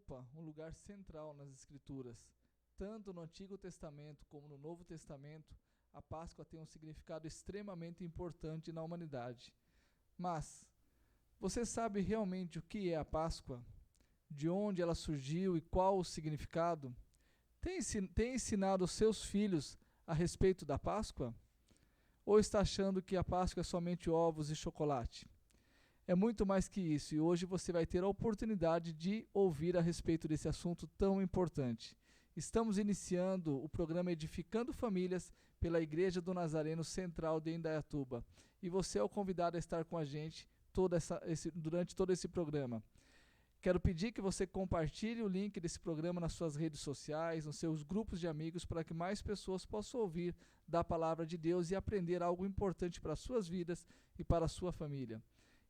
ocupa um lugar central nas Escrituras. Tanto no Antigo Testamento como no Novo Testamento, a Páscoa tem um significado extremamente importante na humanidade. Mas, você sabe realmente o que é a Páscoa? De onde ela surgiu e qual o significado? Tem ensinado os seus filhos a respeito da Páscoa? Ou está achando que a Páscoa é somente ovos e chocolate? É muito mais que isso, e hoje você vai ter a oportunidade de ouvir a respeito desse assunto tão importante. Estamos iniciando o programa Edificando Famílias pela Igreja do Nazareno Central de Indaiatuba. E você é o convidado a estar com a gente durante todo esse programa. Quero pedir que você compartilhe o link desse programa nas suas redes sociais, nos seus grupos de amigos, para que mais pessoas possam ouvir da Palavra de Deus e aprender algo importante para as suas vidas e para a sua família.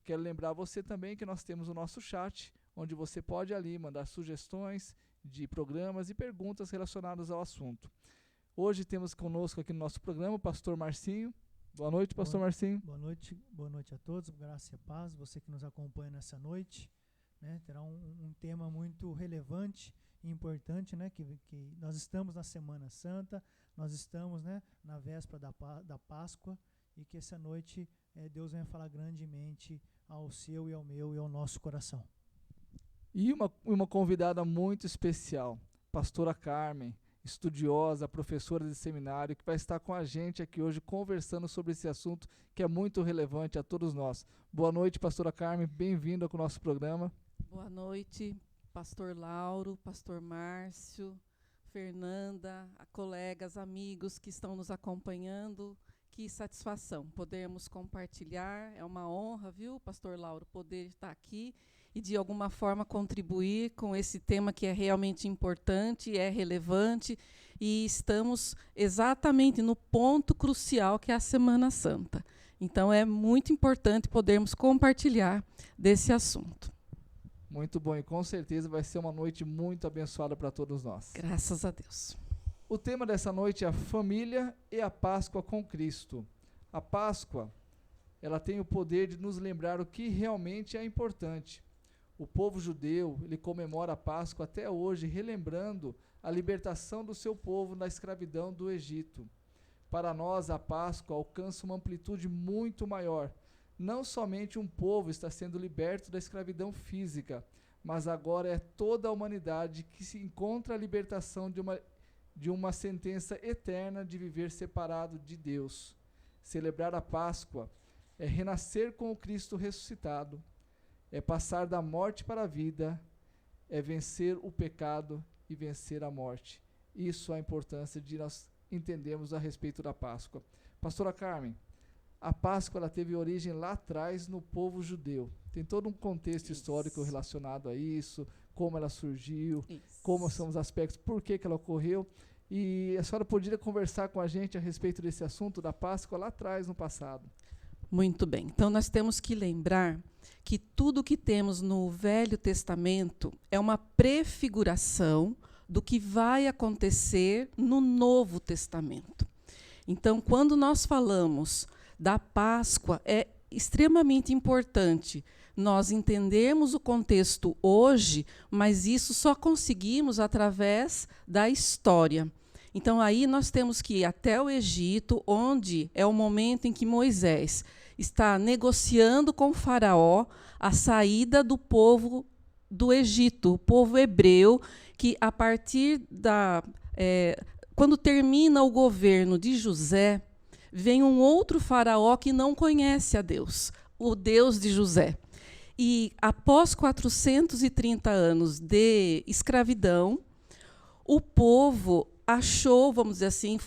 Quero lembrar você também que nós temos o nosso chat, onde você pode ali mandar sugestões de programas e perguntas relacionadas ao assunto. Hoje temos conosco aqui no nosso programa o pastor Marcinho. Boa noite, pastor Marcinho. Boa noite a todos, graça e paz. Você que nos acompanha nessa noite, né, terá um tema muito relevante e importante, né, que nós estamos na Semana Santa, nós estamos, né, na véspera da Páscoa, e que essa noite Deus venha falar grandemente ao seu e ao meu e ao nosso coração. E uma convidada muito especial, pastora Carmen, estudiosa, professora de seminário, que vai estar com a gente aqui hoje conversando sobre esse assunto que é muito relevante a todos nós. Boa noite, pastora Carmen, bem-vinda ao nosso programa. Boa noite, pastor Lauro, pastor Márcio, Fernanda, colegas, amigos que estão nos acompanhando. Que satisfação podermos compartilhar, é uma honra, viu, pastor Lauro, poder estar aqui e de alguma forma contribuir com esse tema que é realmente importante, é relevante, e estamos exatamente no ponto crucial que é a Semana Santa. Então é muito importante podermos compartilhar desse assunto. Muito bom, e com certeza vai ser uma noite muito abençoada para todos nós. Graças a Deus. O tema dessa noite é a família e a Páscoa com Cristo. A Páscoa, ela tem o poder de nos lembrar o que realmente é importante. O povo judeu, ele comemora a Páscoa até hoje, relembrando a libertação do seu povo da escravidão do Egito. Para nós, a Páscoa alcança uma amplitude muito maior. Não somente um povo está sendo liberto da escravidão física, mas agora é toda a humanidade que se encontra a libertação de uma sentença eterna de viver separado de Deus. Celebrar a Páscoa é renascer com o Cristo ressuscitado, é passar da morte para a vida, é vencer o pecado e vencer a morte. Isso é a importância de nós entendermos a respeito da Páscoa. Pastora Carmen, a Páscoa ela teve origem lá atrás no povo judeu. Tem todo um contexto histórico relacionado a isso, como ela surgiu, como são os aspectos, por que ela ocorreu. E a senhora poderia conversar com a gente a respeito desse assunto da Páscoa lá atrás, no passado. Muito bem. Então, nós temos que lembrar que tudo que temos no Velho Testamento é uma prefiguração do que vai acontecer no Novo Testamento. Então, quando nós falamos da Páscoa, é extremamente importante nós entendermos o contexto hoje, mas isso só conseguimos através da história. Então, aí nós temos que ir até o Egito, onde é o momento em que Moisés está negociando com o faraó a saída do povo do Egito, o povo hebreu, que a partir quando termina o governo de José, vem um outro faraó que não conhece a Deus, o Deus de José. E após 430 anos de escravidão, o povo achou, vamos dizer assim,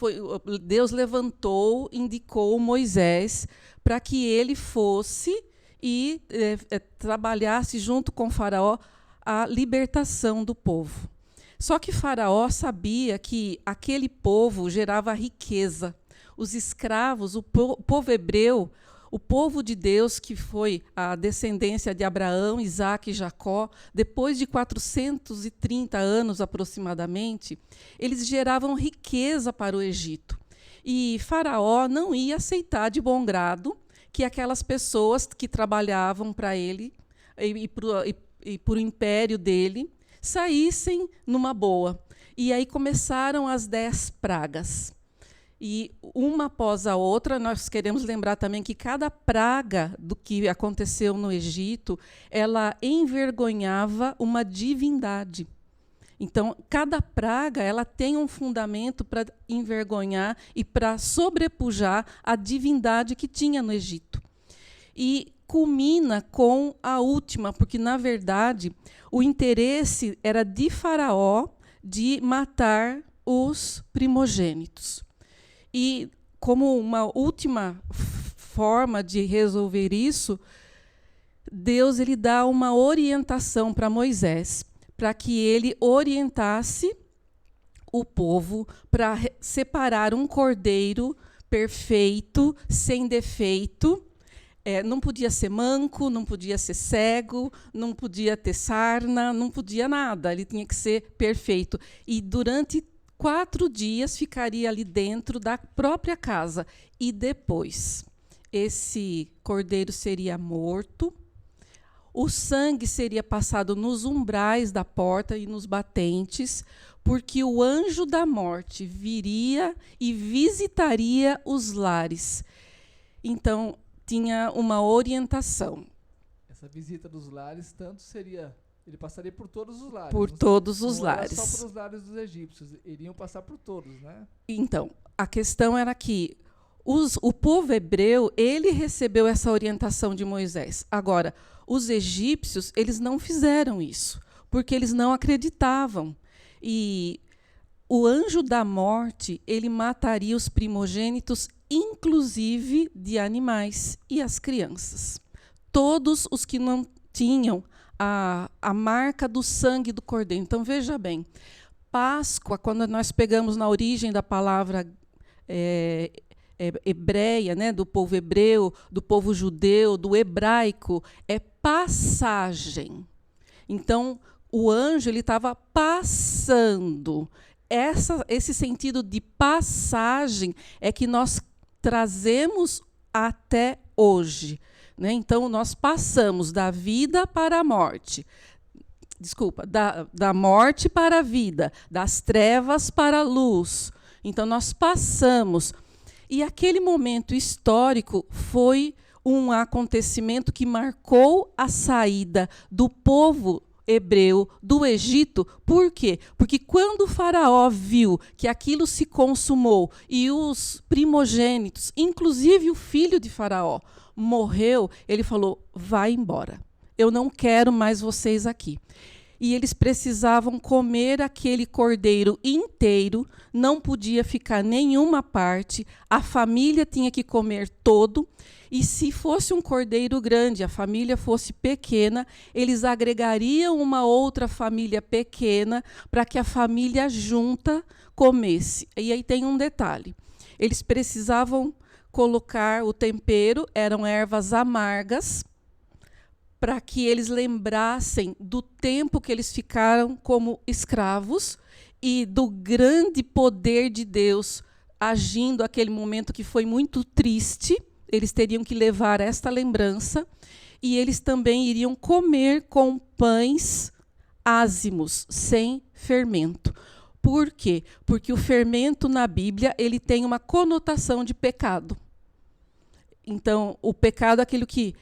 Deus levantou, indicou Moisés para que ele fosse e trabalhasse junto com o faraó a libertação do povo. Só que Faraó sabia que aquele povo gerava riqueza. Os escravos, o povo hebreu, o povo de Deus, que foi a descendência de Abraão, Isaque e Jacó, depois de 430 anos aproximadamente, eles geravam riqueza para o Egito. E Faraó não ia aceitar de bom grado que aquelas pessoas que trabalhavam para ele e para o império dele saíssem numa boa. E aí começaram as 10 pragas. E uma após a outra, nós queremos lembrar também que cada praga do que aconteceu no Egito, ela envergonhava uma divindade. Então, cada praga ela tem um fundamento para envergonhar e para sobrepujar a divindade que tinha no Egito. E culmina com a última, porque, na verdade, o interesse era de Faraó de matar os primogênitos. E, como uma última forma de resolver isso, Deus ele dá uma orientação para Moisés, para que ele orientasse o povo para separar um cordeiro perfeito, sem defeito. Não podia ser manco, não podia ser cego, não podia ter sarna, não podia nada. Ele tinha que ser perfeito. E durante 4 dias ficaria ali dentro da própria casa. E depois, esse cordeiro seria morto, o sangue seria passado nos umbrais da porta e nos batentes, porque o anjo da morte viria e visitaria os lares. Então, tinha uma orientação. Essa visita dos lares, tanto seria... Ele passaria por todos os lares. Por todos os lares. Não era só por os lares dos egípcios, iriam passar por todos, né? Então, a questão era que o povo hebreu, ele recebeu essa orientação de Moisés. Agora, os egípcios, eles não fizeram isso, porque eles não acreditavam. E o anjo da morte, ele mataria os primogênitos, inclusive de animais e as crianças. Todos os que não tinham a marca do sangue do cordeiro. Então, veja bem, Páscoa, quando nós pegamos na origem da palavra hebreia, né, do povo hebreu, do povo judeu, do hebraico, é passagem. Então, o anjo ele estava passando. Esse sentido de passagem é que nós trazemos até hoje. Né? Então, nós passamos da vida para a morte. Desculpa, da morte para a vida, das trevas para a luz. Então, nós passamos. E aquele momento histórico foi um acontecimento que marcou a saída do povo hebreu do Egito. Por quê? Porque quando o faraó viu que aquilo se consumou e os primogênitos, inclusive o filho de faraó, morreu, ele falou, vai embora. Eu não quero mais vocês aqui. E eles precisavam comer aquele cordeiro inteiro, não podia ficar nenhuma parte, a família tinha que comer todo, e se fosse um cordeiro grande, a família fosse pequena, eles agregariam uma outra família pequena para que a família junta comesse. E aí tem um detalhe, eles precisavam colocar o tempero, eram ervas amargas, para que eles lembrassem do tempo que eles ficaram como escravos e do grande poder de Deus agindo aquele momento que foi muito triste. Eles teriam que levar esta lembrança e eles também iriam comer com pães ázimos, sem fermento. Por quê? Porque o fermento na Bíblia ele tem uma conotação de pecado. Então, o pecado é aquilo que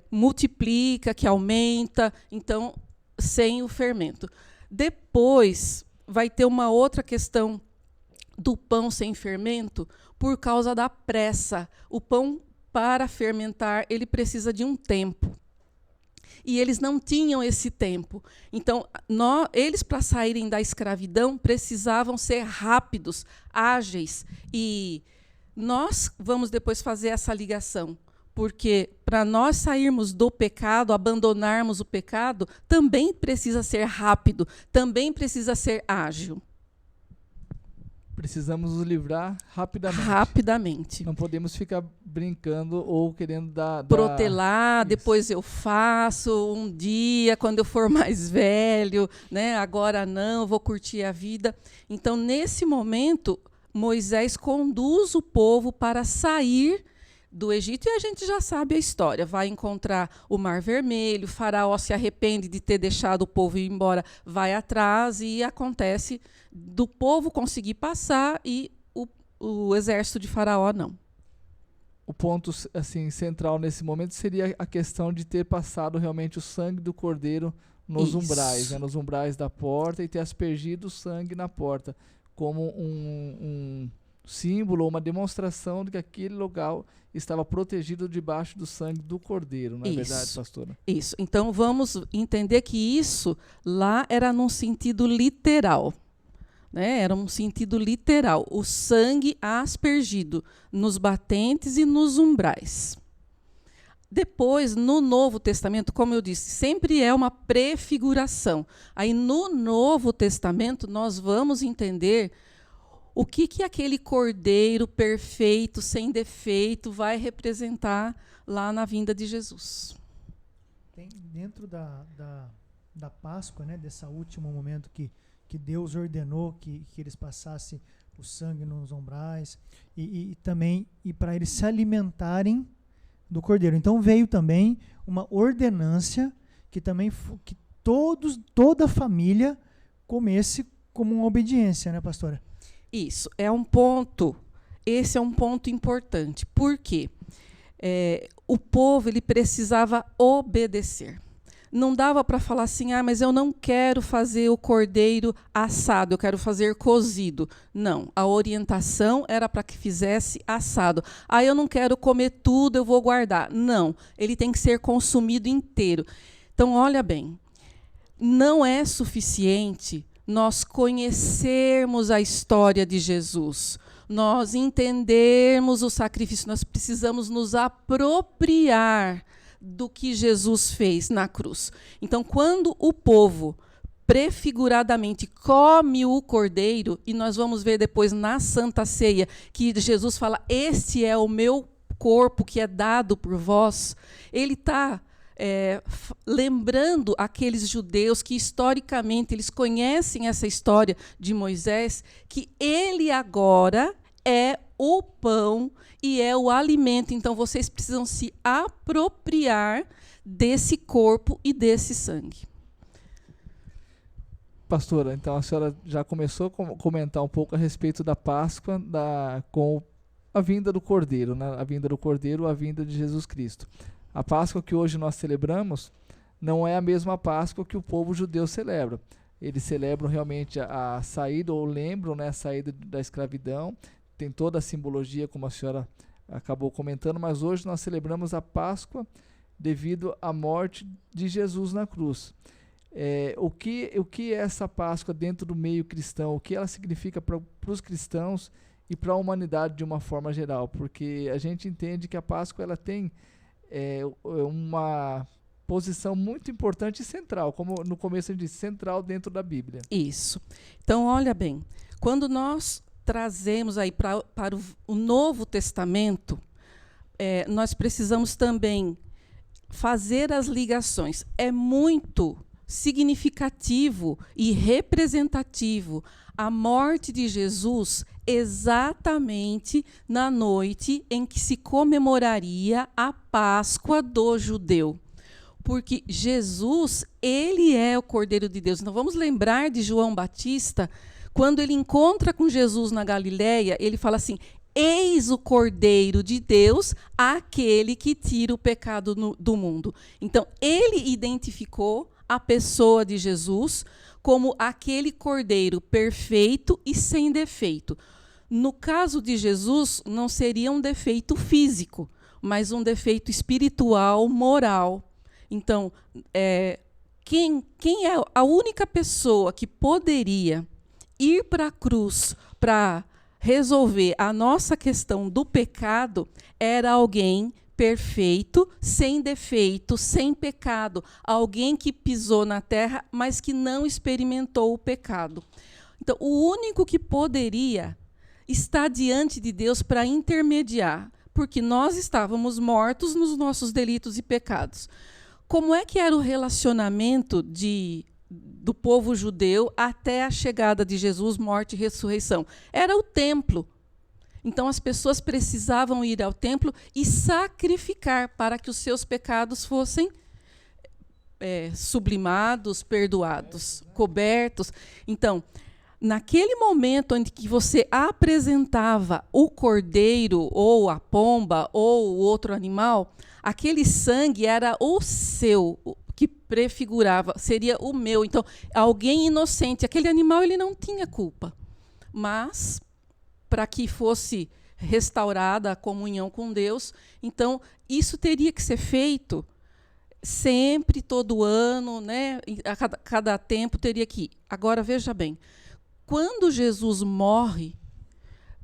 multiplica, que aumenta, então, sem o fermento. Depois, vai ter uma outra questão do pão sem fermento, por causa da pressa. O pão, para fermentar, ele precisa de um tempo. E eles não tinham esse tempo. Então, eles, para saírem da escravidão, precisavam ser rápidos, ágeis e... Nós vamos depois fazer essa ligação, porque para nós sairmos do pecado, abandonarmos o pecado, também precisa ser rápido, também precisa ser ágil. Precisamos nos livrar rapidamente. Rapidamente. Não podemos ficar brincando ou querendo protelar, Isso. Depois eu faço, um dia, quando eu for mais velho, né? Agora não, vou curtir a vida. Então, nesse momento... Moisés conduz o povo para sair do Egito, e a gente já sabe a história. Vai encontrar o Mar Vermelho, Faraó se arrepende de ter deixado o povo ir embora, vai atrás, e acontece do povo conseguir passar e o exército de Faraó não. O ponto assim, central nesse momento seria a questão de ter passado realmente o sangue do cordeiro nos umbrais, né, nos umbrais da porta, e ter aspergido o sangue na porta, como um símbolo, uma demonstração de que aquele lugar estava protegido debaixo do sangue do cordeiro, não é verdade, pastora? Isso. Então vamos entender que isso lá era num sentido literal. Né? Era um sentido literal. O sangue aspergido nos batentes e nos umbrais. Depois, no Novo Testamento, como eu disse, sempre é uma prefiguração. Aí, no Novo Testamento, nós vamos entender o que aquele cordeiro perfeito, sem defeito, vai representar lá na vinda de Jesus. Tem dentro da Páscoa, né, desse último momento que Deus ordenou que eles passassem o sangue nos umbrais e também para eles se alimentarem do cordeiro. Então veio também uma ordenância que também que toda a família comesse como uma obediência, né, pastora? Isso, esse é um ponto importante. Por quê? O povo ele precisava obedecer. Não dava para falar assim, mas eu não quero fazer o cordeiro assado, eu quero fazer cozido. Não, a orientação era para que fizesse assado. Eu não quero comer tudo, eu vou guardar. Não, ele tem que ser consumido inteiro. Então, olha bem, não é suficiente nós conhecermos a história de Jesus, nós entendermos o sacrifício, nós precisamos nos apropriar do que Jesus fez na cruz. Então, quando o povo prefiguradamente come o cordeiro, e nós vamos ver depois na Santa Ceia, que Jesus fala, este é o meu corpo que é dado por vós, ele está lembrando aqueles judeus que historicamente eles conhecem essa história de Moisés, que ele agora é o pão e é o alimento. Então, vocês precisam se apropriar desse corpo e desse sangue. Pastora, então a senhora já começou a comentar um pouco a respeito da Páscoa com a vinda do Cordeiro, né? A vinda do Cordeiro, a vinda de Jesus Cristo. A Páscoa que hoje nós celebramos não é a mesma Páscoa que o povo judeu celebra. Eles celebram realmente a saída, ou lembram, né, a saída da escravidão. Tem toda a simbologia, como a senhora acabou comentando, mas hoje nós celebramos a Páscoa devido à morte de Jesus na cruz. O que é essa Páscoa dentro do meio cristão? O que ela significa para os cristãos e para a humanidade de uma forma geral? Porque a gente entende que a Páscoa ela tem uma posição muito importante e central, como no começo a gente disse, central dentro da Bíblia. Isso. Então, olha bem, quando nós trazemos aí para o Novo Testamento, nós precisamos também fazer as ligações. É muito significativo e representativo a morte de Jesus exatamente na noite em que se comemoraria a Páscoa do judeu. Porque Jesus, ele é o Cordeiro de Deus. Então, vamos lembrar de João Batista, quando ele encontra com Jesus na Galileia, ele fala assim, eis o Cordeiro de Deus, aquele que tira o pecado do mundo. Então, ele identificou a pessoa de Jesus como aquele Cordeiro perfeito e sem defeito. No caso de Jesus, não seria um defeito físico, mas um defeito espiritual, moral. Então, quem é a única pessoa que poderia ir para a cruz para resolver a nossa questão do pecado era alguém perfeito, sem defeito, sem pecado, alguém que pisou na terra, mas que não experimentou o pecado. Então, o único que poderia estar diante de Deus para intermediar, porque nós estávamos mortos nos nossos delitos e pecados. Como é que era o relacionamento do povo judeu até a chegada de Jesus, morte e ressurreição? Era o templo. Então as pessoas precisavam ir ao templo e sacrificar para que os seus pecados fossem sublimados, perdoados, cobertos. Então, naquele momento em que você apresentava o cordeiro, ou a pomba, ou o outro animal, aquele sangue era o seu, que prefigurava, seria o meu. Então, alguém inocente, aquele animal ele não tinha culpa. Mas, para que fosse restaurada a comunhão com Deus, então, isso teria que ser feito sempre, todo ano, né? A cada tempo teria que ir. Agora, veja bem, quando Jesus morre,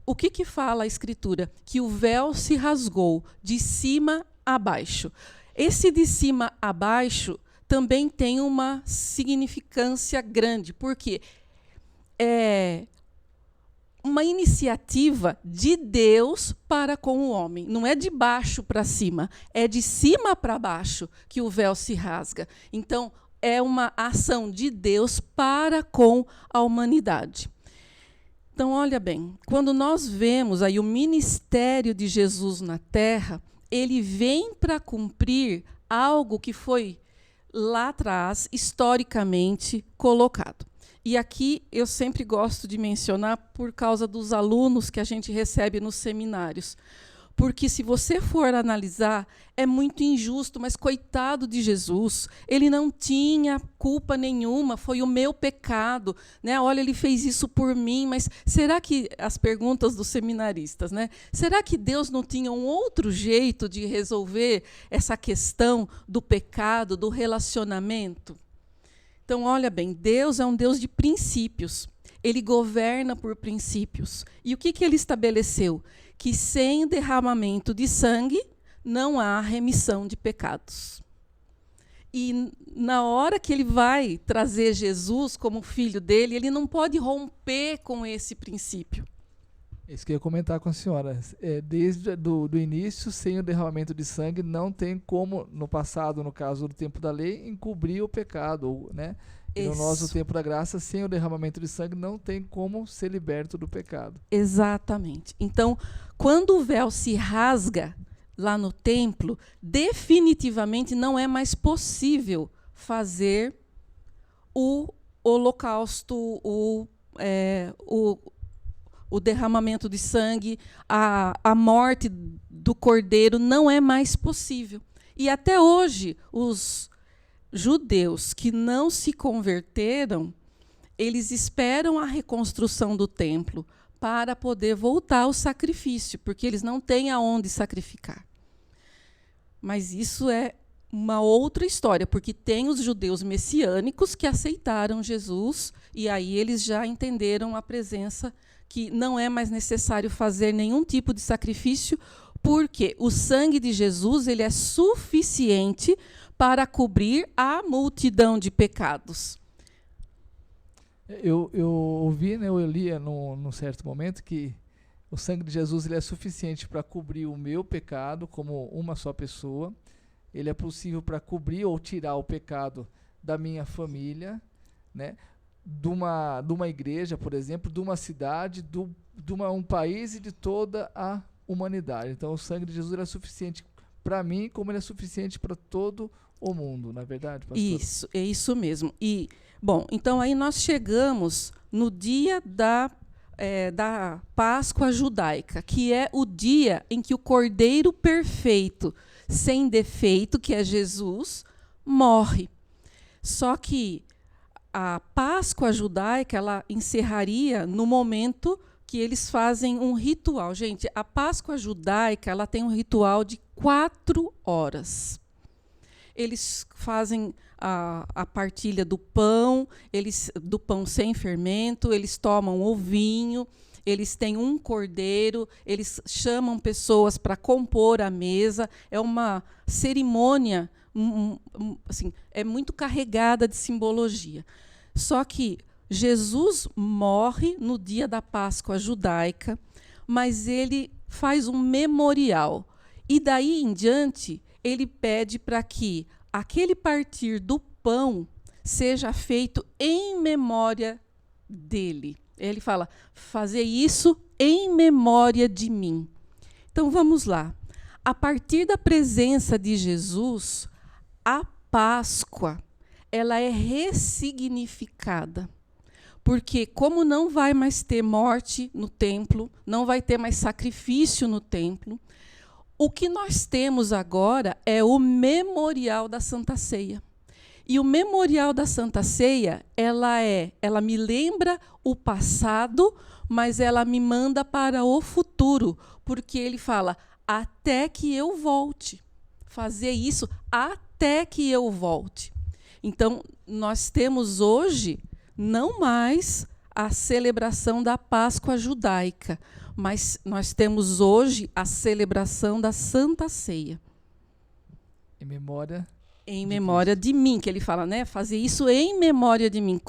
o que fala a Escritura? Que o véu se rasgou de cima a baixo. Esse de cima a baixo também tem uma significância grande, porque é uma iniciativa de Deus para com o homem. Não é de baixo para cima, é de cima para baixo que o véu se rasga. Então, é uma ação de Deus para com a humanidade. Então, olha bem, quando nós vemos aí o ministério de Jesus na Terra, ele vem para cumprir algo que foi lá atrás, historicamente, colocado. E aqui eu sempre gosto de mencionar por causa dos alunos que a gente recebe nos seminários. Porque, se você for analisar, é muito injusto, mas coitado de Jesus, ele não tinha culpa nenhuma, foi o meu pecado, né? Olha, ele fez isso por mim, mas será que, as perguntas dos seminaristas, né? Será que Deus não tinha um outro jeito de resolver essa questão do pecado, do relacionamento? Então, olha bem, Deus é um Deus de princípios, ele governa por princípios. E o que ele estabeleceu? Que sem derramamento de sangue não há remissão de pecados. E na hora que ele vai trazer Jesus como filho dele, ele não pode romper com esse princípio. Isso que eu ia comentar com a senhora. Desde do início, sem o derramamento de sangue, não tem como, no passado, no caso do tempo da lei, encobrir o pecado, né? E no nosso tempo da graça, sem o derramamento de sangue, não tem como ser liberto do pecado. Exatamente. Então, quando o véu se rasga lá no templo, definitivamente não é mais possível fazer o holocausto, o derramamento de sangue, a morte do cordeiro, não é mais possível. E até hoje, os judeus que não se converteram, eles esperam a reconstrução do templo para poder voltar ao sacrifício, porque eles não têm aonde sacrificar. Mas isso é uma outra história, porque tem os judeus messiânicos que aceitaram Jesus, e aí eles já entenderam a presença, que não é mais necessário fazer nenhum tipo de sacrifício, porque o sangue de Jesus ele é suficiente para cobrir a multidão de pecados. Eu ouvi, né, eu lia num certo momento que o sangue de Jesus ele é suficiente para cobrir o meu pecado como uma só pessoa. Ele é possível para cobrir ou tirar o pecado da minha família, né, de uma igreja, por exemplo, de uma cidade, de um país e de toda a humanidade. Então, o sangue de Jesus ele é suficiente para mim, como ele é suficiente para todo o mundo, não é verdade, pastor? Isso, é isso mesmo. E, bom, então aí nós chegamos no dia da Páscoa judaica, que é o dia em que o Cordeiro perfeito, sem defeito, que é Jesus, morre. Só que a Páscoa judaica ela encerraria no momento que eles fazem um ritual. Gente, a Páscoa judaica ela tem um ritual de 4 horas. Eles fazem a partilha do pão sem fermento, eles tomam o vinho, eles têm um cordeiro, eles chamam pessoas para compor a mesa. É uma cerimônia assim, é muito carregada de simbologia. Só que Jesus morre no dia da Páscoa judaica, mas ele faz um memorial. E daí em diante, ele pede para que aquele partir do pão seja feito em memória dele. Ele fala, fazer isso em memória de mim. Então vamos lá. A partir da presença de Jesus, a Páscoa, ela é ressignificada. Porque como não vai mais ter morte no templo, não vai ter mais sacrifício no templo, o que nós temos agora é o memorial da Santa Ceia. E o memorial da Santa Ceia, ela me lembra o passado, mas ela me manda para o futuro, porque ele fala, até que eu volte. Fazer isso até que eu volte. Então, nós temos hoje, não mais a celebração da Páscoa judaica, mas nós temos hoje a celebração da Santa Ceia. Em memória... Em memória de mim, que ele fala, né? Fazer isso em memória de mim.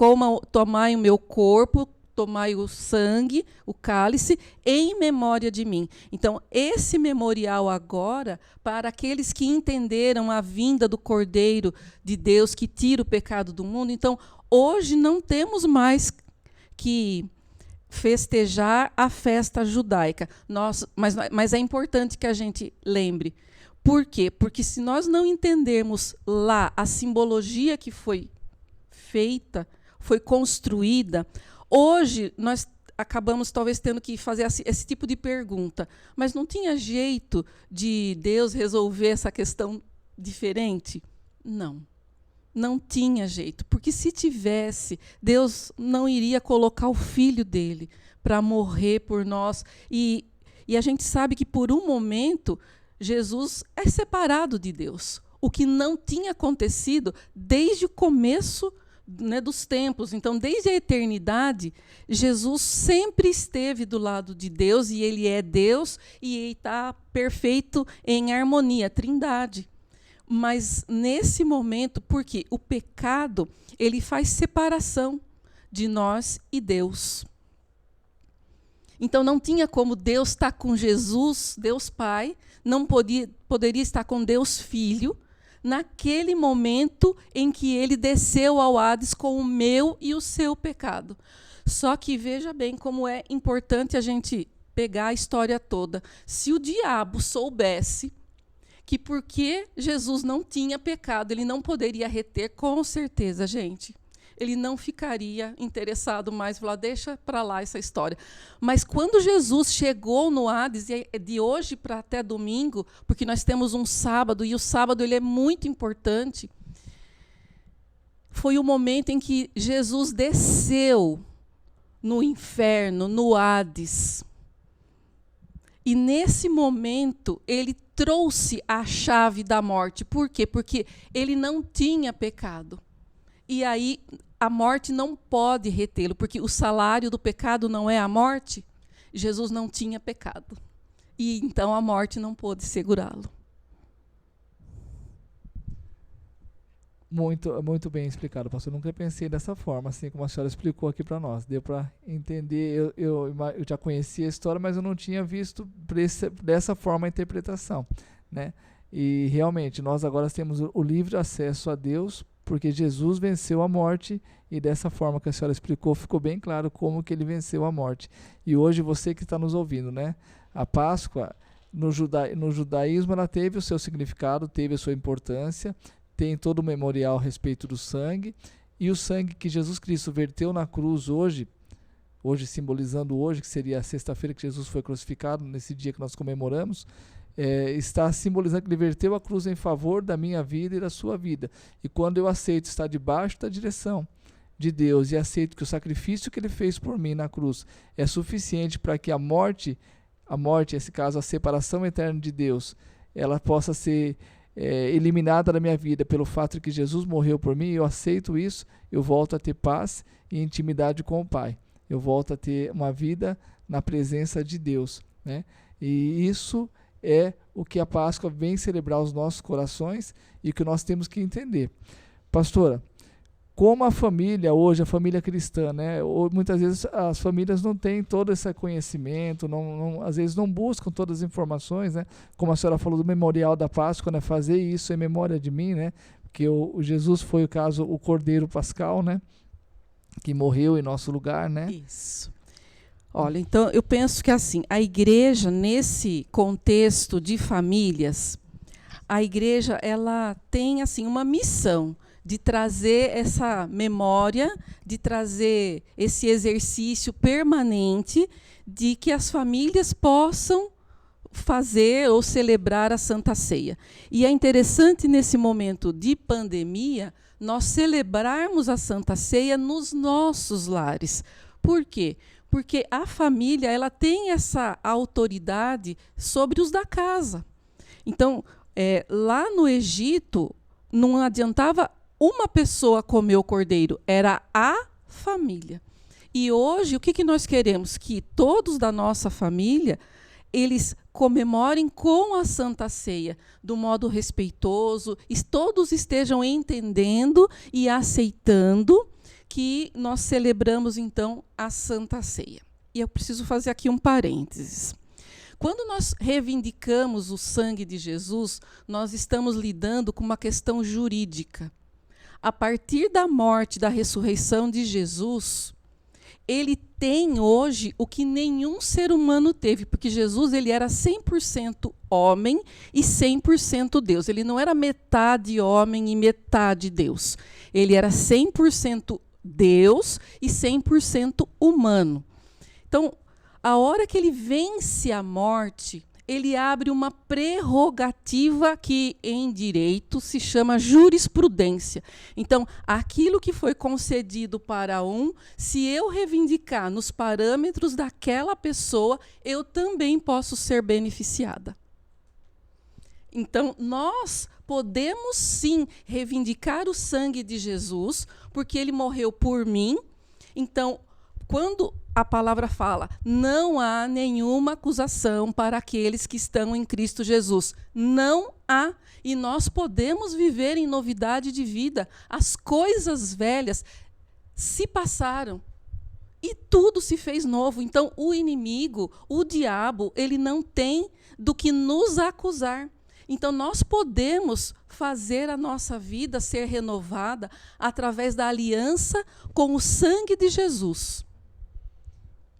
Tomai o meu corpo, tomai o sangue, o cálice, em memória de mim. Então, esse memorial agora, para aqueles que entenderam a vinda do Cordeiro de Deus, que tira o pecado do mundo. Então, hoje não temos mais que festejar a festa judaica. Mas é importante que a gente lembre. Por quê? Porque se nós não entendermos lá a simbologia que foi feita, foi construída, hoje nós acabamos talvez tendo que fazer esse tipo de pergunta. Mas não tinha jeito de Deus resolver essa questão diferente? Não. Não tinha jeito. Porque se tivesse, Deus não iria colocar o Filho dele para morrer por nós. E a gente sabe que por um momento... Jesus é separado de Deus, o que não tinha acontecido desde o começo, né, dos tempos. Então, desde a eternidade, Jesus sempre esteve do lado de Deus, e ele é Deus, e ele está perfeito em harmonia, trindade. Mas, nesse momento, porque o pecado ele faz separação de nós e Deus. Então, não tinha como Deus estar com Jesus, Deus Pai, não poderia estar com Deus Filho, naquele momento em que ele desceu ao Hades com o meu e o seu pecado. Só que veja bem como é importante a gente pegar a história toda. Se o diabo soubesse que porque Jesus não tinha pecado, ele não poderia reter, com certeza, gente, ele não ficaria interessado mais, falar, deixa para lá essa história. Mas quando Jesus chegou no Hades, e de hoje para até domingo, porque nós temos um sábado, e o sábado ele é muito importante, foi o momento em que Jesus desceu no inferno, no Hades. E nesse momento, ele trouxe a chave da morte. Por quê? Porque ele não tinha pecado. E aí a morte não pode retê-lo, porque o salário do pecado não é a morte. Jesus não tinha pecado. E então a morte não pôde segurá-lo. Muito bem explicado, pastor. Eu nunca pensei dessa forma, assim como a senhora explicou aqui para nós. Deu para entender, eu já conhecia a história, mas eu não tinha visto dessa forma a interpretação, né? E realmente, nós agora temos o livre acesso a Deus, porque Jesus venceu a morte, e dessa forma que a senhora explicou, ficou bem claro como que ele venceu a morte. E hoje, você que está nos ouvindo, né? A Páscoa, no judaísmo, ela teve o seu significado, teve a sua importância, tem todo o memorial a respeito do sangue, e o sangue que Jesus Cristo verteu na cruz hoje simbolizando hoje, que seria a sexta-feira que Jesus foi crucificado, nesse dia que nós comemoramos, está simbolizando que ele verteu a cruz em favor da minha vida e da sua vida. E quando eu aceito estar debaixo da direção de Deus e aceito que o sacrifício que ele fez por mim na cruz é suficiente para que a morte, nesse caso a separação eterna de Deus, ela possa ser eliminada da minha vida pelo fato de que Jesus morreu por mim, eu aceito isso, eu volto a ter paz e intimidade com o Pai. Eu volto a ter uma vida na presença de Deus, né? E isso é o que a Páscoa vem celebrar aos nossos corações e que nós temos que entender. Pastora, como a família hoje, a família cristã, né? Muitas vezes as famílias não têm todo esse conhecimento, às vezes não buscam todas as informações, né? Como a senhora falou do memorial da Páscoa, né? Fazer isso em memória de mim, né? Porque o Jesus foi, o Cordeiro Pascal, né? Que morreu em nosso lugar, né? Isso. Olha, então eu penso que assim, a igreja, nesse contexto de famílias, a igreja ela tem assim uma missão de trazer essa memória, de trazer esse exercício permanente de que as famílias possam fazer ou celebrar a Santa Ceia. E é interessante, nesse momento de pandemia, nós celebrarmos a Santa Ceia nos nossos lares. Por quê? Porque a família ela tem essa autoridade sobre os da casa. Então, lá no Egito, não adiantava uma pessoa comer o cordeiro, era a família. E hoje, o que nós queremos? Que todos da nossa família, eles comemorem com a Santa Ceia, do modo respeitoso, e todos estejam entendendo e aceitando que nós celebramos, então, a Santa Ceia. E eu preciso fazer aqui um parênteses. Quando nós reivindicamos o sangue de Jesus, nós estamos lidando com uma questão jurídica. A partir da morte, da ressurreição de Jesus, ele tem hoje o que nenhum ser humano teve, porque Jesus ele era 100% homem e 100% Deus. Ele não era metade homem e metade Deus. Ele era 100% Deus e 100% humano. Então, a hora que ele vence a morte, ele abre uma prerrogativa que em direito se chama jurisprudência. Então, aquilo que foi concedido para um, se eu reivindicar nos parâmetros daquela pessoa, eu também posso ser beneficiada. Então, nós podemos sim reivindicar o sangue de Jesus, porque ele morreu por mim. Então, quando a palavra fala, não há nenhuma acusação para aqueles que estão em Cristo Jesus. Não há. E nós podemos viver em novidade de vida. As coisas velhas se passaram e tudo se fez novo. Então, o inimigo, o diabo, ele não tem do que nos acusar. Então, nós podemos fazer a nossa vida ser renovada através da aliança com o sangue de Jesus.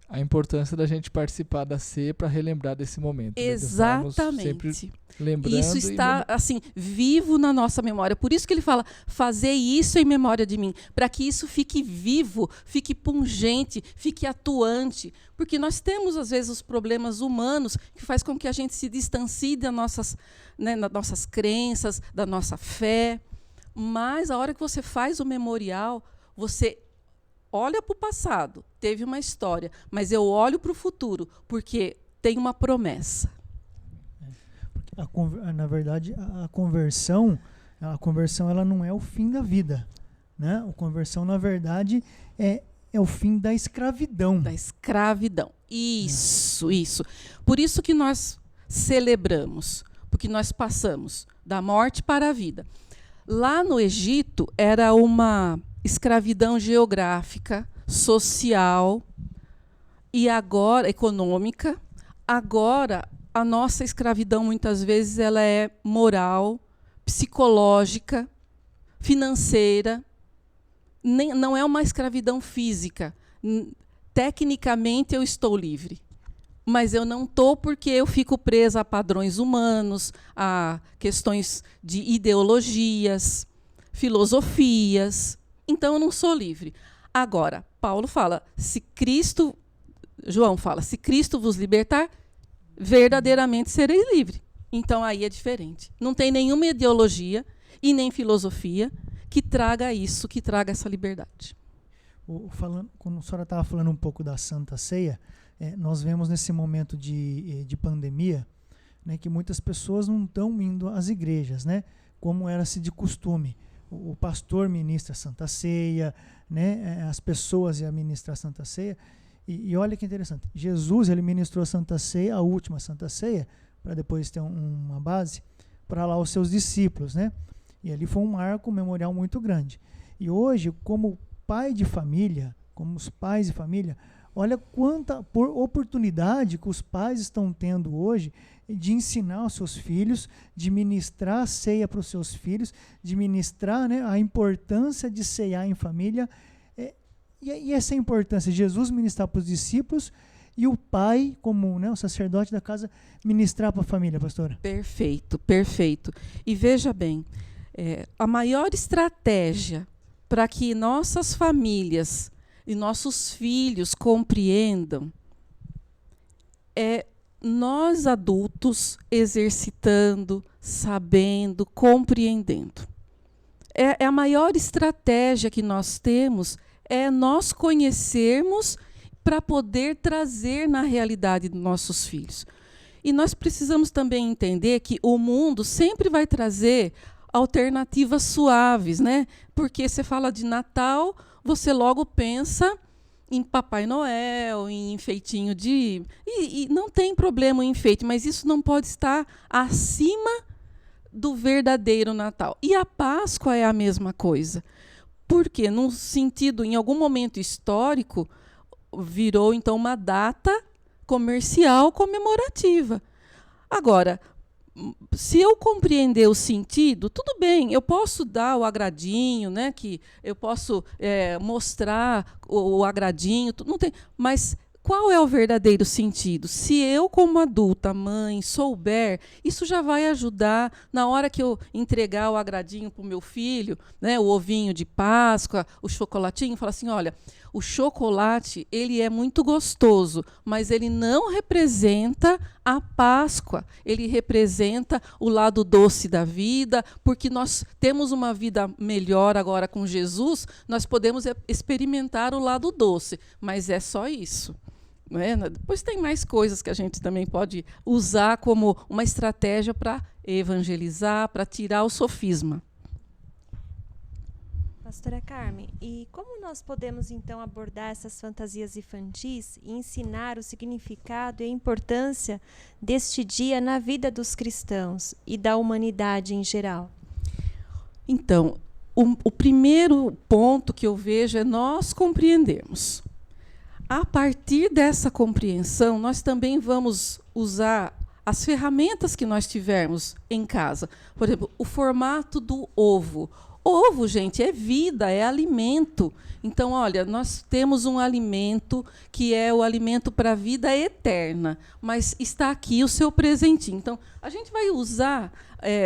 A importância da gente participar da ceia para relembrar desse momento. Exatamente. Né? Sempre lembrando. Isso está assim vivo na nossa memória. Por isso que ele fala, fazer isso em memória de mim, para que isso fique vivo, fique pungente, fique atuante. Porque nós temos, às vezes, os problemas humanos que faz com que a gente se distancie das nossas crenças, da nossa fé. Mas, a hora que você faz o memorial, você olha para o passado, teve uma história, mas eu olho para o futuro, porque tem uma promessa. Na verdade, a conversão ela não é o fim da vida. Né? A conversão, na verdade, é o fim da escravidão. Da escravidão. Isso. Por isso que nós celebramos, porque nós passamos da morte para a vida. Lá no Egito, era uma escravidão geográfica, social e agora econômica. Agora, a nossa escravidão, muitas vezes, ela é moral, psicológica, financeira. Não é uma escravidão física. Tecnicamente, eu estou livre. Mas eu não estou porque eu fico presa a padrões humanos, a questões de ideologias, filosofias. Então, eu não sou livre. Agora, Paulo fala, João fala, se Cristo vos libertar, verdadeiramente sereis livres. Então, aí é diferente. Não tem nenhuma ideologia e nem filosofia que traga isso, que traga essa liberdade. Quando a senhora estava falando um pouco da Santa Ceia, nós vemos nesse momento de pandemia, né, que muitas pessoas não estão indo às igrejas, né, como era-se de costume. O pastor ministra a Santa Ceia, né, as pessoas iam ministrar a Santa Ceia. E olha que interessante, Jesus ele ministrou a Santa Ceia, a última Santa Ceia, para depois ter uma base, para lá os seus discípulos, né? E ali foi um marco memorial muito grande. E hoje, como pai de família, como os pais de família, olha quanta oportunidade que os pais estão tendo hoje de ensinar os seus filhos, de ministrar a ceia para os seus filhos, de ministrar, né, a importância de ceiar em família. E essa importância, Jesus ministrar para os discípulos e o pai, como, né, o sacerdote da casa, ministrar para a família, pastora. Perfeito, perfeito. E veja bem, a maior estratégia para que nossas famílias e nossos filhos compreendam é nós adultos exercitando, sabendo, compreendendo. É a maior estratégia que nós temos, é nós conhecermos para poder trazer na realidade dos nossos filhos. E nós precisamos também entender que o mundo sempre vai trazer alternativas suaves, né? Porque você fala de Natal, você logo pensa em Papai Noel, em enfeitinho de... E não tem problema o enfeite, mas isso não pode estar acima do verdadeiro Natal. E a Páscoa é a mesma coisa. Porque, num sentido, em algum momento histórico, virou, então, uma data comercial comemorativa. Agora, se eu compreender o sentido, tudo bem, eu posso dar o agradinho, né, que eu posso mostrar o agradinho, não tem, mas qual é o verdadeiro sentido? Se eu, como adulta, mãe, souber, isso já vai ajudar na hora que eu entregar o agradinho para o meu filho, né, o ovinho de Páscoa, o chocolatinho, falar assim, olha, o chocolate, ele é muito gostoso, mas ele não representa a Páscoa. Ele representa o lado doce da vida, porque nós temos uma vida melhor agora com Jesus, nós podemos experimentar o lado doce, mas é só isso. Não é? Depois tem mais coisas que a gente também pode usar como uma estratégia para evangelizar, para tirar o sofisma. Pastora Carmen, e como nós podemos então abordar essas fantasias infantis e ensinar o significado e a importância deste dia na vida dos cristãos e da humanidade em geral? Então, o primeiro ponto que eu vejo é nós compreendermos. A partir dessa compreensão, nós também vamos usar as ferramentas que nós tivermos em casa. Por exemplo, o formato do ovo. Ovo, gente, é vida, é alimento. Então, olha, nós temos um alimento que é o alimento para a vida eterna, mas está aqui o seu presentinho. Então, a gente vai usar,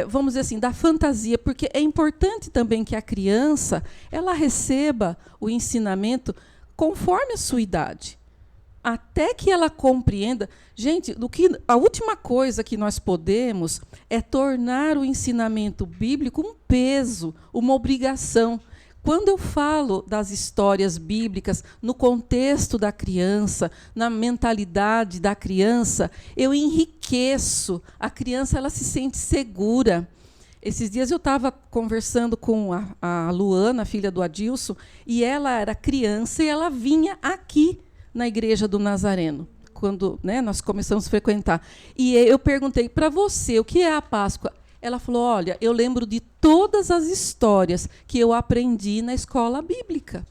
vamos dizer assim, da fantasia, porque é importante também que a criança ela receba o ensinamento conforme a sua idade. Até que ela compreenda. Gente, a última coisa que nós podemos é tornar o ensinamento bíblico um peso, uma obrigação. Quando eu falo das histórias bíblicas, no contexto da criança, na mentalidade da criança, eu enriqueço. A criança ela se sente segura. Esses dias eu estava conversando com a Luana, filha do Adilson, e ela era criança e ela vinha aqui na Igreja do Nazareno, quando, né, nós começamos a frequentar. E eu perguntei, para você, o que é a Páscoa? Ela falou, olha, eu lembro de todas as histórias que eu aprendi na escola bíblica.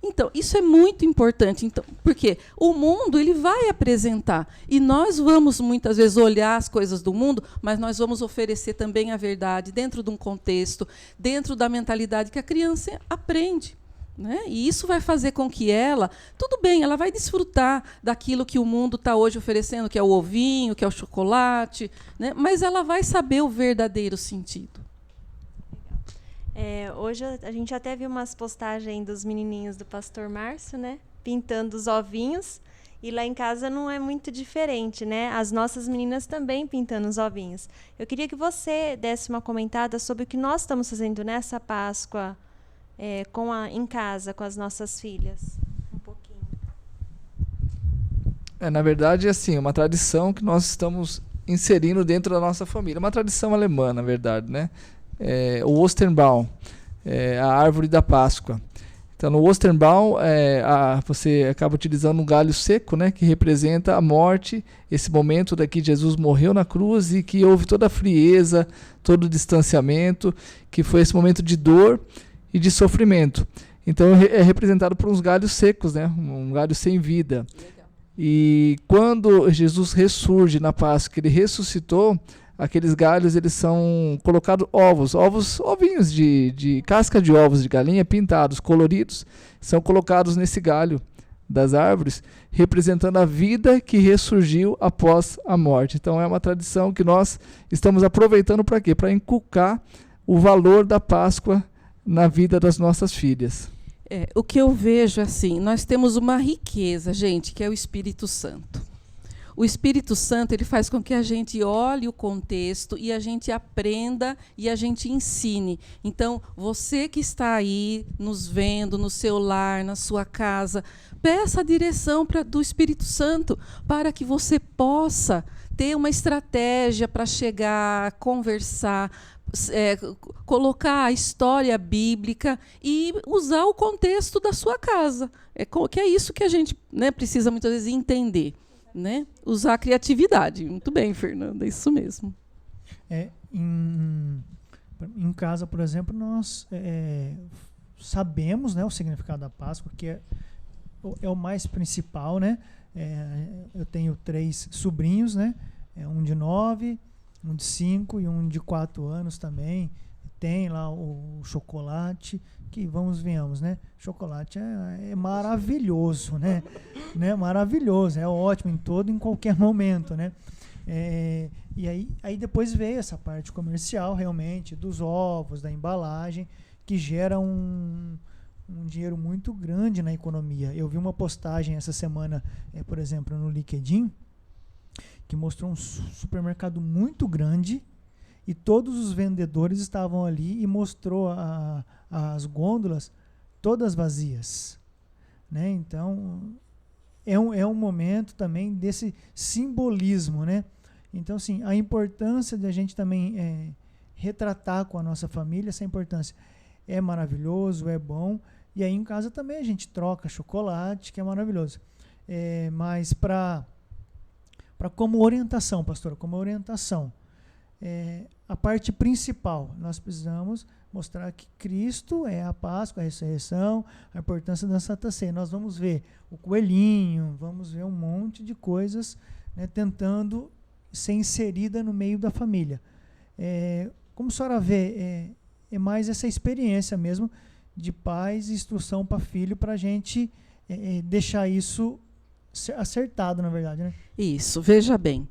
Então, isso é muito importante, então, porque o mundo ele vai apresentar, e nós vamos, muitas vezes, olhar as coisas do mundo, mas nós vamos oferecer também a verdade dentro de um contexto, dentro da mentalidade que a criança aprende. Né? E isso vai fazer com que ela, tudo bem, ela vai desfrutar daquilo que o mundo está hoje oferecendo, que é o ovinho, que é o chocolate, né? Mas ela vai saber o verdadeiro sentido. Hoje a gente até viu umas postagens dos menininhos do pastor Márcio, né? Pintando os ovinhos, e lá em casa não é muito diferente, né? As nossas meninas também pintando os ovinhos. Eu queria que você desse uma comentada sobre o que nós estamos fazendo nessa Páscoa, em casa, com as nossas filhas. Um pouquinho. Na verdade, é assim, uma tradição que nós estamos inserindo dentro da nossa família. Uma tradição alemã, na verdade, né? O Osterbaum, a árvore da Páscoa. Então, no Osterbaum, você acaba utilizando um galho seco, né, que representa a morte, esse momento daqui Jesus morreu na cruz e que houve toda a frieza, todo o distanciamento, que foi esse momento de dor e de sofrimento. Então é representado por uns galhos secos, né? Um galho sem vida. Legal. E quando Jesus ressurge na Páscoa, que ele ressuscitou, aqueles galhos eles são colocados ovinhos de casca de ovos de galinha pintados, coloridos, são colocados nesse galho, das árvores, representando a vida que ressurgiu após a morte. Então é uma tradição que nós estamos aproveitando para quê? Para inculcar o valor da Páscoa na vida das nossas filhas. O que eu vejo assim, nós temos uma riqueza, gente, que é o Espírito Santo. O Espírito Santo, ele faz com que a gente olhe o contexto e a gente aprenda e a gente ensine. Então, você que está aí nos vendo, no seu lar, na sua casa, peça a direção do Espírito Santo para que você possa ter uma estratégia para chegar, conversar, colocar a história bíblica e usar o contexto da sua casa. Que é isso que a gente, né, precisa muitas vezes entender. Né? Usar a criatividade. Muito bem, Fernanda, isso mesmo. Em casa, por exemplo, nós sabemos, né, o significado da Páscoa, que é o mais principal, né? Eu tenho 3 sobrinhos, né? Um de 9, um de 5 e um de 4 anos também. Tem lá o chocolate, que venhamos, né? Chocolate é maravilhoso, né? Maravilhoso, é ótimo em qualquer momento, né? E aí depois veio essa parte comercial, realmente, dos ovos, da embalagem, que gera um dinheiro muito grande na economia. Eu vi uma postagem essa semana, por exemplo, no LinkedIn, que mostrou um supermercado muito grande e todos os vendedores estavam ali e mostrou as gôndolas todas vazias, né? Então, é um momento também desse simbolismo, né? Então, assim, a importância de a gente também retratar com a nossa família, essa importância é maravilhoso, é bom. E aí em casa também a gente troca chocolate, que é maravilhoso. Mas como orientação, pastora, a parte principal, nós precisamos mostrar que Cristo é a Páscoa, a ressurreição, a importância da Santa Ceia. Nós vamos ver o coelhinho, vamos ver um monte de coisas, né, tentando ser inserida no meio da família. Como a senhora vê, é mais essa experiência mesmo de pais e instrução para filho, para a gente deixar isso acertado, na verdade, né? Isso, veja bem.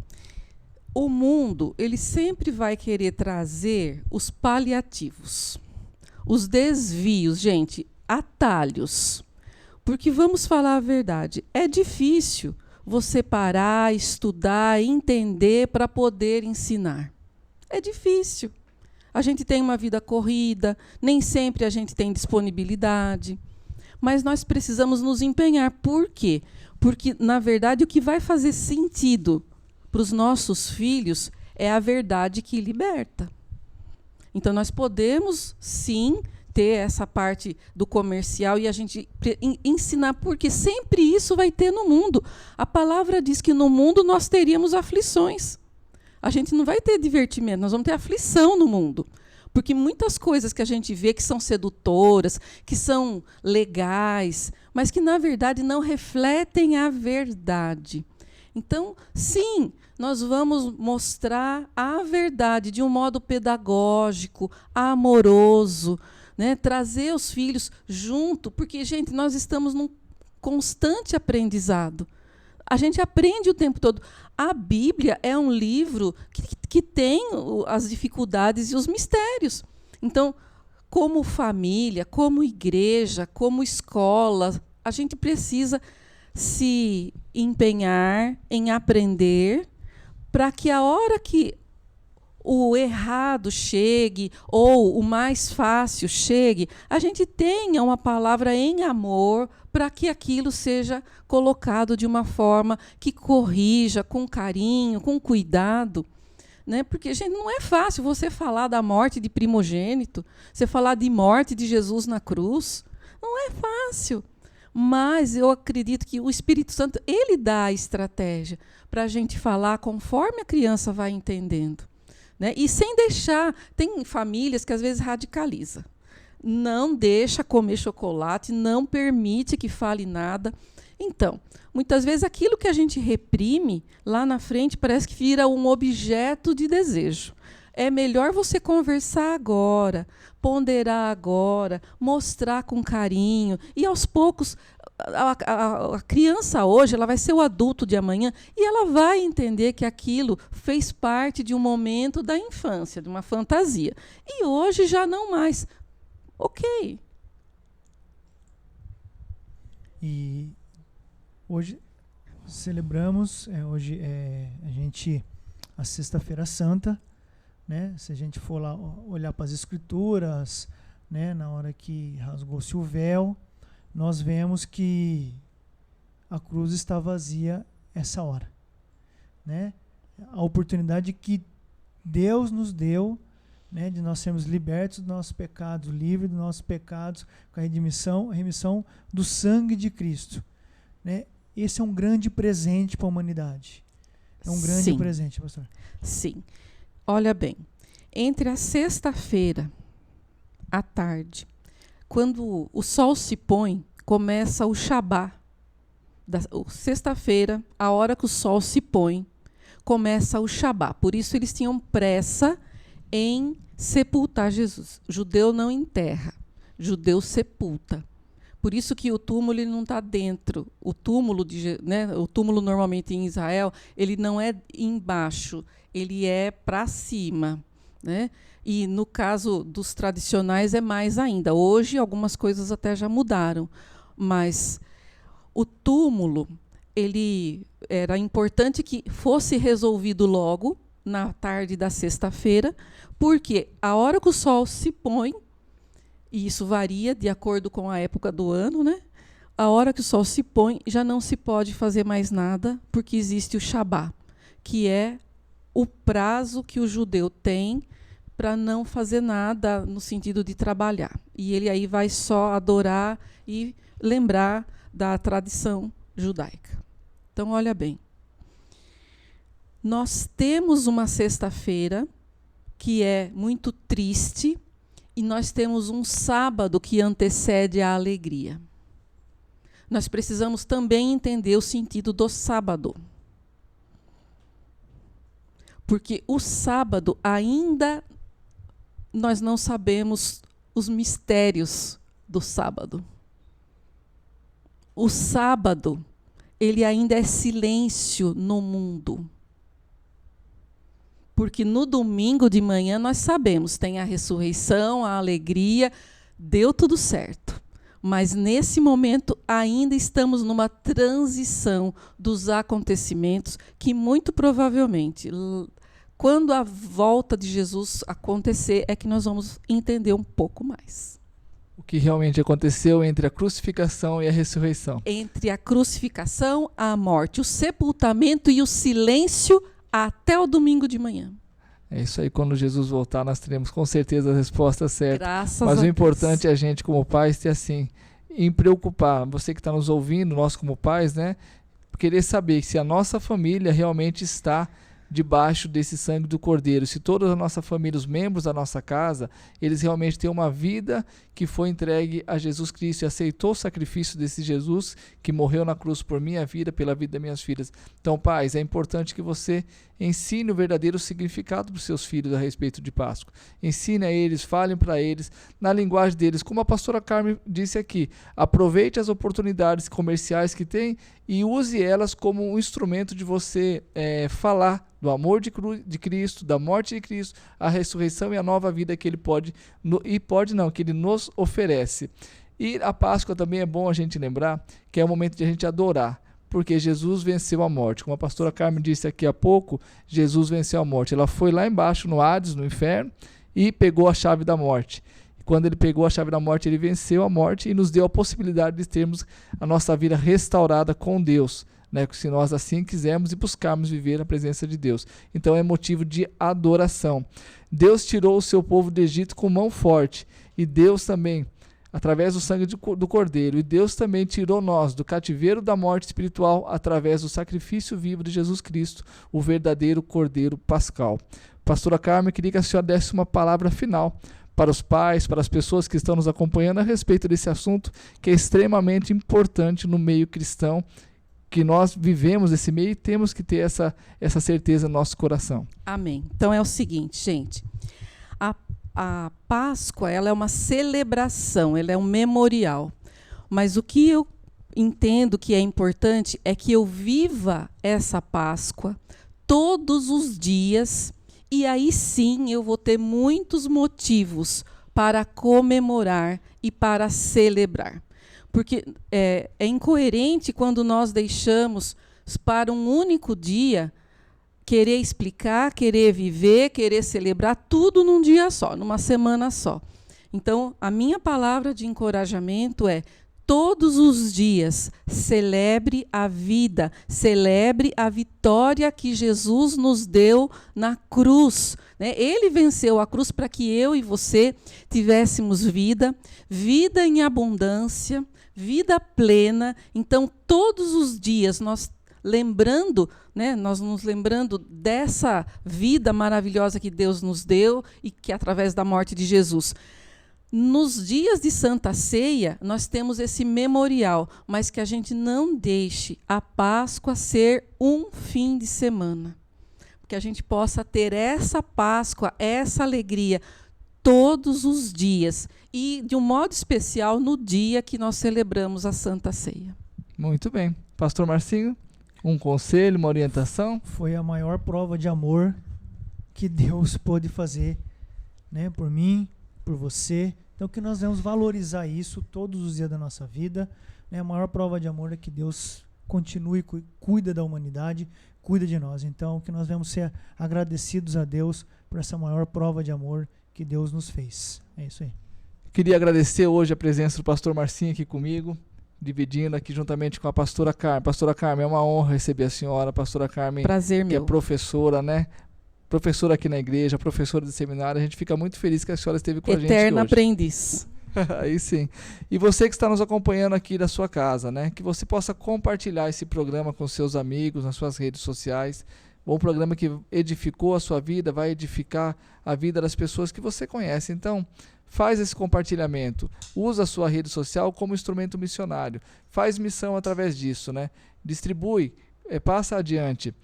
O mundo, ele sempre vai querer trazer os paliativos, os desvios, gente, atalhos. Porque vamos falar a verdade, é difícil você parar, estudar, entender para poder ensinar. É difícil. A gente tem uma vida corrida, nem sempre a gente tem disponibilidade, mas nós precisamos nos empenhar. Por quê? Porque, na verdade, o que vai fazer sentido para os nossos filhos é a verdade que liberta. Então, nós podemos, sim, ter essa parte do comercial e a gente ensinar, porque sempre isso vai ter no mundo. A palavra diz que no mundo nós teríamos aflições. A gente não vai ter divertimento, nós vamos ter aflição no mundo. Porque muitas coisas que a gente vê que são sedutoras, que são legais, mas que, na verdade, não refletem a verdade. Então, sim, nós vamos mostrar a verdade de um modo pedagógico, amoroso, né? Trazer os filhos junto, porque, gente, nós estamos num constante aprendizado. A gente aprende o tempo todo. A Bíblia é um livro que tem as dificuldades e os mistérios. Então, como família, como igreja, como escola, a gente precisa se empenhar em aprender para que a hora que o errado chegue ou o mais fácil chegue, a gente tenha uma palavra em amor para que aquilo seja colocado de uma forma que corrija, com carinho, com cuidado. Né? Porque, gente, não é fácil você falar da morte de primogênito, você falar de morte de Jesus na cruz. Não é fácil. Mas eu acredito que o Espírito Santo, ele dá a estratégia para a gente falar conforme a criança vai entendendo. Né? E sem deixar... Tem famílias que às vezes radicalizam. Não deixa comer chocolate, não permite que fale nada. Então, muitas vezes aquilo que a gente reprime, lá na frente parece que vira um objeto de desejo. É melhor você conversar agora, ponderar agora, mostrar com carinho e, aos poucos, a criança hoje, ela vai ser o adulto de amanhã e ela vai entender que aquilo fez parte de um momento da infância, de uma fantasia. E hoje já não mais. Ok. E hoje celebramos, a Sexta-feira Santa, né? Se a gente for lá olhar para as Escrituras, né? Na hora que rasgou-se o véu, nós vemos que a cruz está vazia essa hora, né? A oportunidade que Deus nos deu, né, de nós sermos libertos dos nossos pecados, livres dos nossos pecados, com a remissão do sangue de Cristo, né? Esse é um grande presente para a humanidade. É um grande presente, pastor. Sim. Olha bem, entre a sexta-feira à tarde, quando o sol se põe, começa o Shabá. Sexta-feira, a hora que o sol se põe, começa o Shabá. Por isso eles tinham pressa em sepultar Jesus. Judeu não enterra, judeu sepulta. Por isso que o túmulo ele não está dentro. O túmulo normalmente em Israel, ele não é embaixo, ele é para cima, né? E no caso dos tradicionais é mais ainda. Hoje algumas coisas até já mudaram, mas o túmulo, ele era importante que fosse resolvido logo na tarde da sexta-feira, porque a hora que o sol se põe, e isso varia de acordo com a época do ano, né? A hora que o sol se põe, já não se pode fazer mais nada, porque existe o Shabá, que é o prazo que o judeu tem para não fazer nada no sentido de trabalhar. E ele aí vai só adorar e lembrar da tradição judaica. Então, olha bem. Nós temos uma sexta-feira que é muito triste e nós temos um sábado que antecede a alegria. Nós precisamos também entender o sentido do sábado. Porque o sábado ainda nós não sabemos os mistérios do sábado. O sábado, ele ainda é silêncio no mundo. Porque no domingo de manhã nós sabemos, tem a ressurreição, a alegria, deu tudo certo. Mas nesse momento ainda estamos numa transição dos acontecimentos que muito provavelmente, quando a volta de Jesus acontecer, é que nós vamos entender um pouco mais. O que realmente aconteceu entre a crucificação e a ressurreição. Entre a crucificação, a morte, o sepultamento e o silêncio até o domingo de manhã. É isso aí, quando Jesus voltar, nós teremos com certeza a resposta certa. Graças a Mas o Deus. importante é a gente, como pais, ter assim, em preocupar, você que está nos ouvindo, nós como pais, né, querer saber se a nossa família realmente está debaixo desse sangue do Cordeiro, se toda a nossa família, os membros da nossa casa, eles realmente têm uma vida que foi entregue a Jesus Cristo e aceitou o sacrifício desse Jesus que morreu na cruz por minha vida, pela vida das minhas filhas. Então, pais, é importante que você ensine o verdadeiro significado para os seus filhos a respeito de Páscoa. Ensine a eles, falem para eles, na linguagem deles, como a pastora Carmen disse aqui, aproveite as oportunidades comerciais que tem e use elas como um instrumento de você falar do amor de Cristo, da morte de Cristo, a ressurreição e a nova vida que ele que ele nos oferece. E a Páscoa também é bom a gente lembrar que é o momento de a gente adorar, porque Jesus venceu a morte. Como a pastora Carmen disse aqui há pouco, Jesus venceu a morte. Ela foi lá embaixo no Hades, no inferno, e pegou a chave da morte. E quando ele pegou a chave da morte, ele venceu a morte e nos deu a possibilidade de termos a nossa vida restaurada com Deus, né, se nós assim quisermos e buscarmos viver na presença de Deus. Então é motivo de adoração. Deus tirou o seu povo do Egito com mão forte, e Deus também, através do sangue do Cordeiro, e Deus também tirou nós do cativeiro da morte espiritual através do sacrifício vivo de Jesus Cristo, o verdadeiro Cordeiro Pascal. Pastora Carmen, queria que a senhora desse uma palavra final para os pais, para as pessoas que estão nos acompanhando a respeito desse assunto, que é extremamente importante no meio cristão, que nós vivemos esse meio e temos que ter essa certeza no nosso coração. Amém. Então é o seguinte, gente, a Páscoa, ela é uma celebração, ela é um memorial, mas o que eu entendo que é importante é que eu viva essa Páscoa todos os dias, e aí sim eu vou ter muitos motivos para comemorar e para celebrar. Porque é incoerente quando nós deixamos para um único dia querer explicar, querer viver, querer celebrar tudo num dia só, numa semana só. Então, a minha palavra de encorajamento é: todos os dias celebre a vida, celebre a vitória que Jesus nos deu na cruz. Ele venceu a cruz para que eu e você tivéssemos vida, vida em abundância, vida plena. Então, todos os dias nós nos lembrando dessa vida maravilhosa que Deus nos deu e que através da morte de Jesus. Nos dias de Santa Ceia, nós temos esse memorial, mas que a gente não deixe a Páscoa ser um fim de semana. Que a gente possa ter essa Páscoa, essa alegria, todos os dias. E, de um modo especial, no dia que nós celebramos a Santa Ceia. Muito bem. Pastor Marcinho, um conselho, uma orientação? Foi a maior prova de amor que Deus pôde fazer, por mim, por você. Então, que nós devemos valorizar isso todos os dias da nossa vida. A maior prova de amor é que Deus continue, cuida da humanidade, cuida de nós. Então, que nós devemos ser agradecidos a Deus por essa maior prova de amor que Deus nos fez. É isso aí. Queria agradecer hoje a presença do pastor Marcinho aqui comigo, dividindo aqui juntamente com a pastora Carmen. Pastora Carmen, é uma honra receber a senhora. Pastora Carmen, prazer que meu. É professora, professora aqui na igreja, professora de seminário. A gente fica muito feliz que a senhora esteve com a gente hoje. Eterna aprendiz. Aí sim. E você que está nos acompanhando aqui da sua casa, que você possa compartilhar esse programa com seus amigos, nas suas redes sociais. Um programa que edificou a sua vida, vai edificar a vida das pessoas que você conhece. Então, faz esse compartilhamento. Usa a sua rede social como instrumento missionário. Faz missão através disso, Distribui, passa adiante.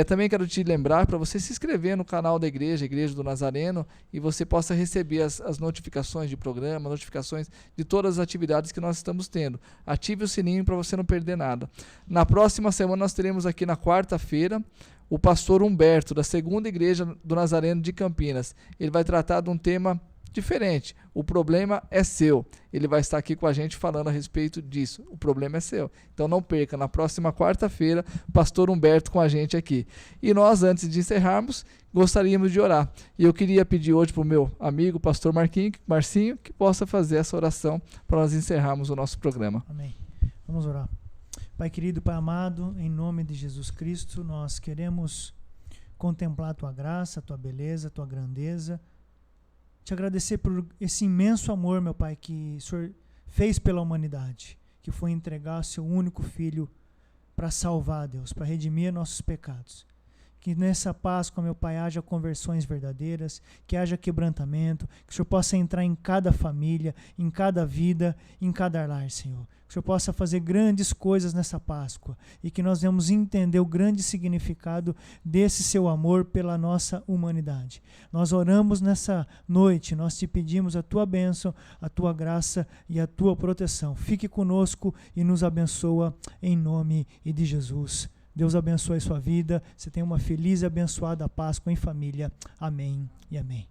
Também quero te lembrar para você se inscrever no canal da igreja, Igreja do Nazareno, e você possa receber as notificações de programa, notificações de todas as atividades que nós estamos tendo. Ative o sininho para você não perder nada. Na próxima semana nós teremos aqui na quarta-feira o pastor Humberto, da Segunda Igreja do Nazareno de Campinas. Ele vai tratar de um tema diferente. O problema é seu. Ele vai estar aqui com a gente falando a respeito disso. O problema é seu. Então não perca, na próxima quarta-feira, pastor Humberto com a gente aqui. E nós, antes de encerrarmos, gostaríamos de orar. E eu queria pedir hoje para o meu amigo, pastor Marcinho, que possa fazer essa oração para nós encerrarmos o nosso programa. Amém. Vamos orar. Pai querido, Pai amado, em nome de Jesus Cristo, nós queremos contemplar a Tua graça, a Tua beleza, a Tua grandeza. Te agradecer por esse imenso amor, meu Pai, que o Senhor fez pela humanidade, que foi entregar o Seu único Filho para salvar, Deus, para redimir nossos pecados. Que nessa Páscoa, meu Pai, haja conversões verdadeiras, que haja quebrantamento, que o Senhor possa entrar em cada família, em cada vida, em cada lar, Senhor. Que o Senhor possa fazer grandes coisas nessa Páscoa e que nós venhamos entender o grande significado desse Seu amor pela nossa humanidade. Nós oramos nessa noite, nós te pedimos a Tua bênção, a Tua graça e a Tua proteção. Fique conosco e nos abençoa em nome de Jesus. Deus abençoe a sua vida. Você tenha uma feliz e abençoada Páscoa em família. Amém e amém.